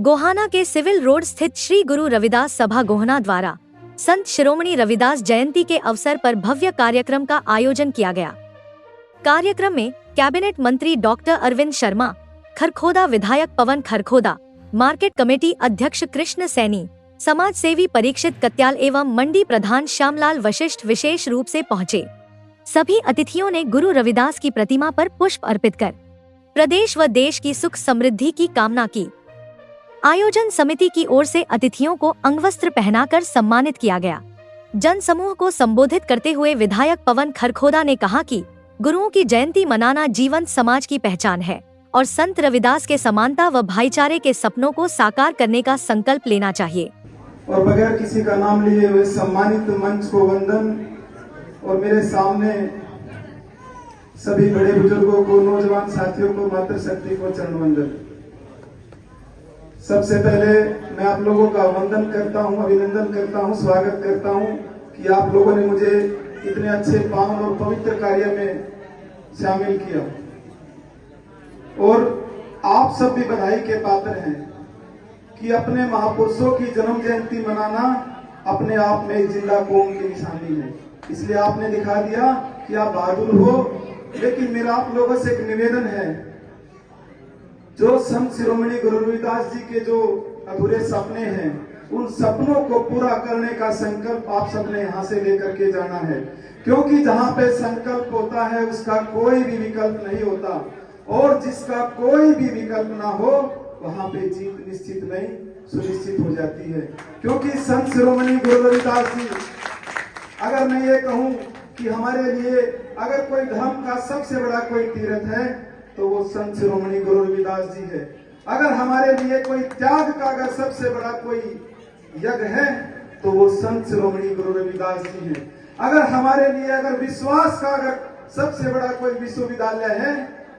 गोहाना के civil road स्थित श्री गुरु रविदास सभा गोहाना द्वारा संत शिरोमणि रविदास जयंती के अवसर पर भव्य कार्यक्रम का आयोजन किया गया। कार्यक्रम में कैबिनेट मंत्री डॉक्टर अरविंद शर्मा, खरखोदा विधायक पवन खरखोदा, मार्केट कमेटी अध्यक्ष कृष्ण सैनी, समाज सेवी परीक्षित कत्याल एवं मंडी प्रधान श्यामलाल वशिष्ठ विशेष रूप से पहुंचे। सभी अतिथियों ने गुरु रविदास की प्रतिमा पर पुष्प अर्पित कर प्रदेश व देश की सुख समृद्धि की कामना की। आयोजन समिति की ओर से अतिथियों को अंगवस्त्र पहनाकर सम्मानित किया गया। जन समूह को संबोधित करते हुए विधायक पवन खरखोदा ने कहा कि गुरुओं की जयंती मनाना जीवंत समाज की पहचान है और संत रविदास के समानता व भाईचारे के सपनों को साकार करने का संकल्प लेना चाहिए। और बगैर किसी का नाम लिए हुए सम्मानित मंच को वंदन और मेरे सामने सभी बड़े बुजुर्गों को, नौजवान साथियों को, मातृशक्ति को चरण वंदन। सबसे पहले मैं आप लोगों का वंदन करता हूं, अभिनंदन करता हूं, स्वागत करता हूं कि आप लोगों ने मुझे इतने अच्छे पावन और पवित्र कार्य में शामिल किया। और आप सब भी बधाई के पात्र हैं कि अपने महापुरुषों की जन्म जयंती मनाना अपने आप में एक जिंदा कौम की निशानी है। इसलिए आपने दिखा दिया कि आप बहादुर हो। लेकिन मेरा आप लोगों से एक निवेदन है, जो संत शिरोमणि गुरु रविदास जी के जो अधूरे सपने हैं, उन सपनों को पूरा करने का संकल्प आप सबने यहाँ से लेकर के जाना है। क्योंकि जहाँ पे संकल्प होता है उसका कोई भी विकल्प नहीं होता, और जिसका कोई भी विकल्प ना हो वहाँ पे जीत निश्चित नहीं सुनिश्चित हो जाती है। क्योंकि संत शिरोमणि गुरु रविदास जी, अगर मैं ये कहूँ कि हमारे लिए अगर कोई धर्म का सबसे बड़ा कोई तीर्थ है तो वो संत शिरोमणि गुरु रविदास जी है। अगर हमारे लिए कोई त्याग का अगर सबसे बड़ा कोई यज्ञ है तो वो संत शिरोमणि गुरु रविदास जी है। अगर हमारे लिए अगर विश्वास का अगर सबसे बड़ा कोई विश्वविद्यालय है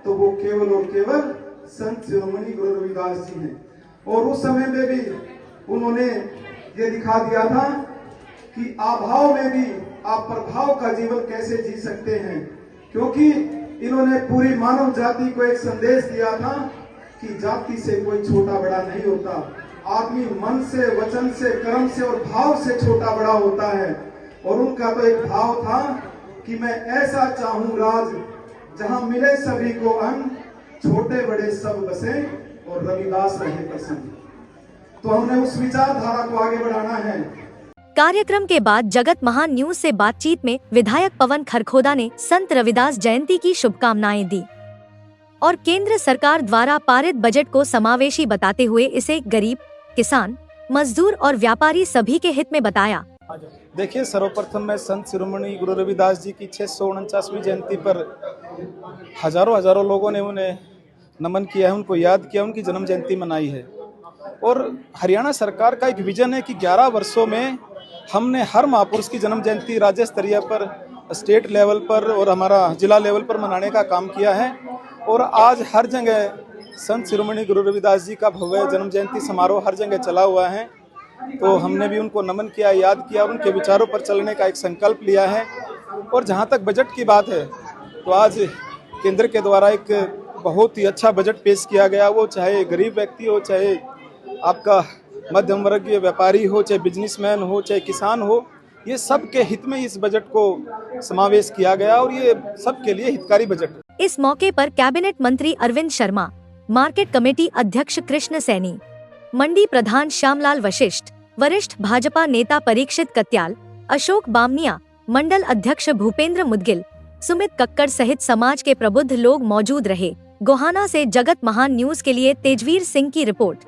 तो वो केवल और केवल संत शिरोमणि गुरु रविदास जी हैं। और उस समय में भी उन्होंने ये दिखा दिया था कि अभाव में भी आप प्रभाव का जीवन कैसे जी सकते हैं। क्योंकि इन्होंने पूरी मानव जाति को एक संदेश दिया था कि जाति से कोई छोटा बड़ा नहीं होता, आदमी मन से, वचन से, कर्म से और भाव से छोटा बड़ा होता है। और उनका तो एक भाव था कि मैं ऐसा चाहूं राज जहां मिले सभी को अन्न, छोटे बड़े सब बसे और रविदास रहे प्रसन्न। तो हमने उस विचारधारा को आगे बढ़ाना है। कार्यक्रम के बाद जगत महान न्यूज से बातचीत में विधायक पवन खरखोदा ने संत रविदास जयंती की शुभकामनाएं दी और केंद्र सरकार द्वारा पारित बजट को समावेशी बताते हुए इसे गरीब, किसान, मजदूर और व्यापारी सभी के हित में बताया। देखिए, सर्वप्रथम मैं संत शिरोमणि गुरु रविदास जी की 649वीं जयंती पर हजारों लोगों ने उन्हें नमन किया है, उनको याद किया, उनकी जन्म जयंती मनाई है। और हरियाणा सरकार का एक विजन है कि 11 वर्षों में हमने हर महापुरुष की जन्म जयंती राज्य स्तरीय पर, स्टेट लेवल पर और हमारा जिला लेवल पर मनाने का काम किया है। और आज हर जगह संत शिरोमणि गुरु रविदास जी का भव्य जन्म जयंती समारोह हर जगह चला हुआ है। तो हमने भी उनको नमन किया, याद किया, उनके विचारों पर चलने का एक संकल्प लिया है। और जहाँ तक बजट की बात है तो आज केंद्र के द्वारा एक बहुत ही अच्छा बजट पेश किया गया। वो चाहे गरीब व्यक्ति हो, चाहे आपका मध्यम वर्गीय व्यापारी हो, चाहे बिजनेसमैन हो, चाहे किसान हो, ये सब के हित में इस बजट को समावेश किया गया और ये सबके लिए हितकारी बजट। इस मौके पर कैबिनेट मंत्री अरविंद शर्मा, मार्केट कमेटी अध्यक्ष कृष्ण सैनी, मंडी प्रधान श्यामलाल वशिष्ठ, वरिष्ठ भाजपा नेता परीक्षित कत्याल, अशोक बामनिया, मंडल अध्यक्ष भूपेंद्र मुदगिल, सुमित कक्कड़ सहित समाज के प्रबुद्ध लोग मौजूद रहे। गोहाना से जगत महान न्यूज के लिए तेजवीर सिंह की रिपोर्ट।